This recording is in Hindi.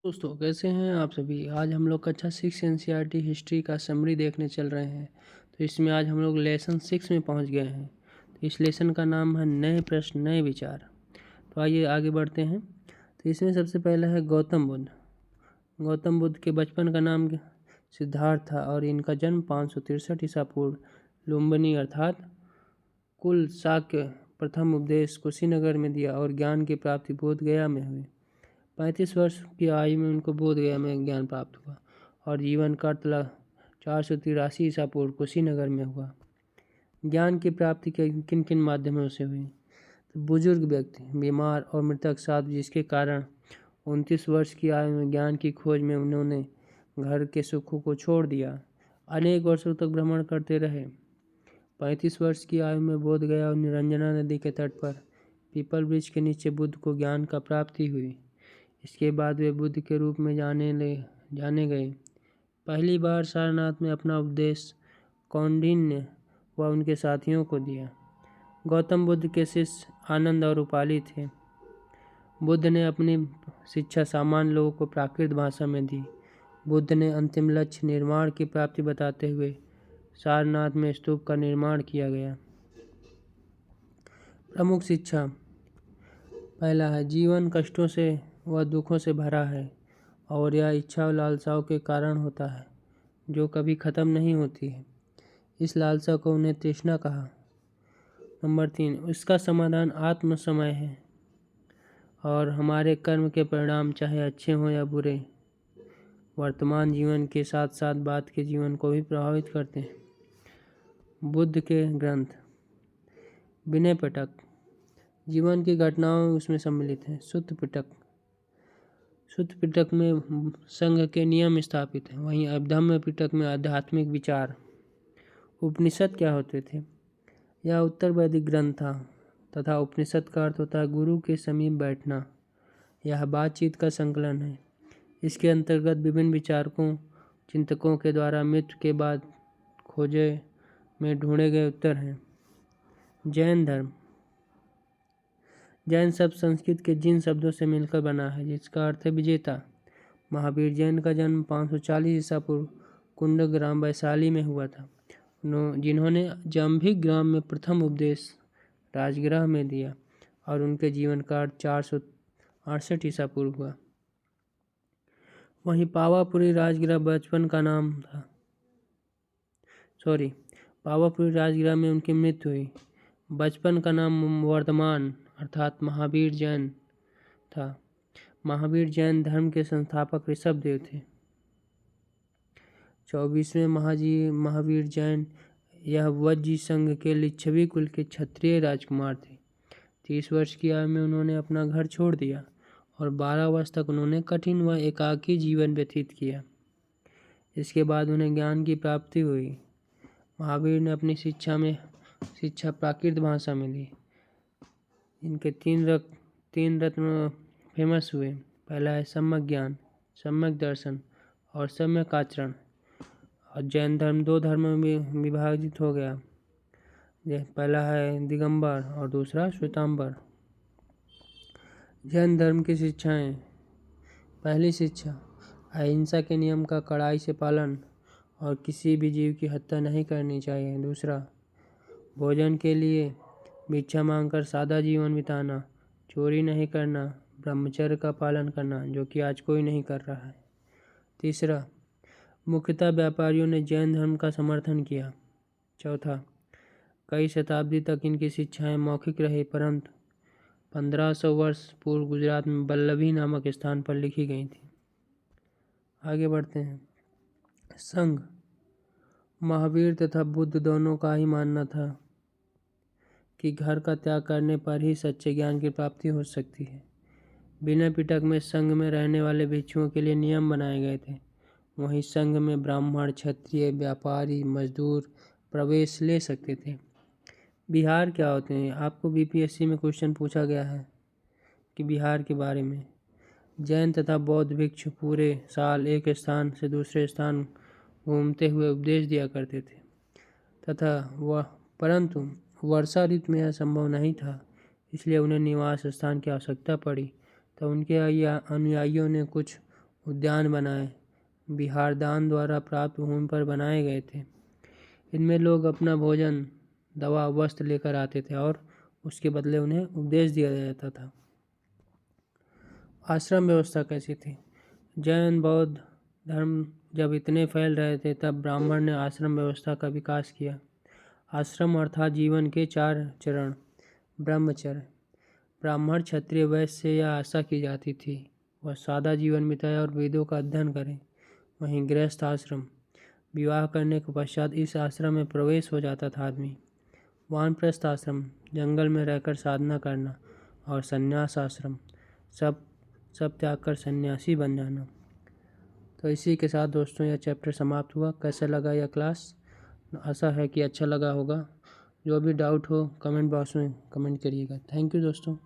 दोस्तों कैसे हैं आप सभी। आज हम लोग कक्षा 6 एनसीईआरटी हिस्ट्री का समरी देखने चल रहे हैं। तो इसमें आज हम लोग लेसन 6 में पहुंच गए हैं। तो इस लेसन का नाम है नए प्रश्न नए विचार। तो आइए आगे बढ़ते हैं। तो इसमें सबसे पहला है गौतम बुद्ध। गौतम बुद्ध के बचपन का नाम सिद्धार्थ था और इनका जन्म 563 ईसा पूर्व लुम्बिनी अर्थात कुल शाक्य प्रथम उपदेश कुशीनगर में दिया और ज्ञान की प्राप्ति बोध गया में हुई। 35 वर्ष की आयु में उनको बोध गया में ज्ञान प्राप्त हुआ और जीवन का 483 ईसा पूर्व कुशीनगर में हुआ। ज्ञान की प्राप्ति के किन किन माध्यमों से हुई। तो बुजुर्ग व्यक्ति बीमार और मृतक साधु जिसके कारण 29 वर्ष की आयु में ज्ञान की खोज में उन्होंने घर के सुखों को छोड़ दिया। अनेक वर्षों तक भ्रमण करते रहे। 35 वर्ष की आयु में बोध गया और निरंजना नदी के तट पर पीपल वृक्ष के नीचे बुद्ध को ज्ञान का प्राप्ति हुई। इसके बाद वे बुद्ध के रूप में जाने गए। पहली बार सारनाथ में अपना उपदेश कौंडिन्य व उनके साथियों को दिया। गौतम बुद्ध के शिष्य आनंद और उपाली थे। बुद्ध ने अपनी शिक्षा सामान्य लोगों को प्राकृत भाषा में दी। बुद्ध ने अंतिम लक्ष्य निर्माण की प्राप्ति बताते हुए सारनाथ में स्तूप का निर्माण किया गया। प्रमुख शिक्षा। पहला है जीवन कष्टों से व दुखों से भरा है और यह इच्छा और लालसाओं के कारण होता है जो कभी ख़त्म नहीं होती है। इस लालसा को उन्हें तृष्णा कहा। नंबर 3 इसका समाधान आत्म समय है और हमारे कर्म के परिणाम चाहे अच्छे हों या बुरे वर्तमान जीवन के साथ साथ बाद के जीवन को भी प्रभावित करते हैं। बुद्ध के ग्रंथ। विनय पिटक जीवन की घटनाएं उसमें सम्मिलित हैं। सूत्र पिटक में संघ के नियम स्थापित हैं। वहीं अभिधम्म पिटक में आध्यात्मिक विचार। उपनिषद क्या होते थे। यह उत्तर वैदिक ग्रंथ था तथा उपनिषद का अर्थ होता है गुरु के समीप बैठना। यह बातचीत का संकलन है। इसके अंतर्गत विभिन्न विचारकों चिंतकों के द्वारा मृत्यु के बाद खोजे में ढूंढे गए उत्तर हैं। जैन धर्म। जैन शब्द संस्कृत के जिन शब्दों से मिलकर बना है जिसका अर्थ है विजेता। महावीर जैन का जन्म 540 ईसा पूर्व कुंडग्राम वैशाली में हुआ था, जिन्होंने जाम्भिक ग्राम में प्रथम उपदेश राजगृह में दिया और उनके जीवन काल 468 ईसा पूर्व हुआ। वहीं पावापुरी राजगृह राजगृह में उनकी मृत्यु हुई। बचपन का नाम वर्धमान अर्थात महावीर जैन था। महावीर जैन धर्म के संस्थापक ऋषभदेव थे। 24वें महावीर जैन यह वज्जी संघ के लिच्छवी कुल के क्षत्रिय राजकुमार थे। 30 वर्ष की आयु में उन्होंने अपना घर छोड़ दिया और 12 वर्ष तक उन्होंने कठिन व एकाकी जीवन व्यतीत किया। इसके बाद उन्हें ज्ञान की प्राप्ति हुई। महावीर ने अपनी शिक्षा प्राकृत भाषा में दी। इनके तीन रत्न फेमस हुए। पहला है सम्यक ज्ञान, सम्यक दर्शन और सम्यक आचरण। और जैन धर्म 2 धर्मों में विभाजित हो गया। पहला है दिगंबर और दूसरा श्वेतांबर। जैन धर्म की शिक्षाएं। पहली शिक्षा अहिंसा के नियम का कड़ाई से पालन और किसी भी जीव की हत्या नहीं करनी चाहिए। दूसरा भोजन के लिए भिक्षा मांगकर सादा जीवन बिताना, चोरी नहीं करना, ब्रह्मचर्य का पालन करना जो कि आज कोई नहीं कर रहा है। तीसरा मुख्यतः व्यापारियों ने जैन धर्म का समर्थन किया। चौथा कई शताब्दी तक इनकी शिक्षाएं मौखिक रही परंतु 1500 वर्ष पूर्व गुजरात में वल्लभी नामक स्थान पर लिखी गई थी। आगे बढ़ते हैं। संघ। महावीर तथा बुद्ध दोनों का ही मानना था कि घर का त्याग करने पर ही सच्चे ज्ञान की प्राप्ति हो सकती है। विनय पिटक में संघ में रहने वाले भिक्षुओं के लिए नियम बनाए गए थे। वहीं संघ में ब्राह्मण, क्षत्रिय, व्यापारी, मजदूर प्रवेश ले सकते थे। बिहार क्या होते हैं। आपको बीपीएससी में क्वेश्चन पूछा गया है कि बिहार के बारे में। जैन तथा बौद्ध भिक्षु पूरे साल एक स्थान से दूसरे स्थान घूमते हुए उपदेश दिया करते थे परंतु वर्षा ऋतु में यह संभव नहीं था, इसलिए उन्हें निवास स्थान की आवश्यकता पड़ी। तो उनके अनुयायियों ने कुछ उद्यान बनाए बिहार दान द्वारा प्राप्त भूमि पर बनाए गए थे। इनमें लोग अपना भोजन, दवा, वस्त्र लेकर आते थे और उसके बदले उन्हें उपदेश दिया जाता था। आश्रम व्यवस्था कैसी थी? जैन बौद्ध धर्म जब इतने फैल रहे थे तब ब्राह्मण ने आश्रम व्यवस्था का विकास किया। आश्रम अर्थात जीवन के 4 चरण। ब्रह्मचर्य, ब्राह्मण, क्षत्रिय, वैश्य से यह आशा की जाती थी वह सादा जीवन बिताए और वेदों का अध्ययन करें। वहीं गृहस्थ आश्रम, विवाह करने के पश्चात इस आश्रम में प्रवेश हो जाता था आदमी। वानप्रस्थ आश्रम, जंगल में रहकर साधना करना। और संन्यास आश्रम, सब त्याग कर सन्यासी बन जाना। तो इसी के साथ दोस्तों यह चैप्टर समाप्त हुआ। कैसा लगा यह क्लास? आशा है कि अच्छा लगा होगा। जो भी डाउट हो कमेंट बॉक्स में कमेंट करिएगा। थैंक यू दोस्तों।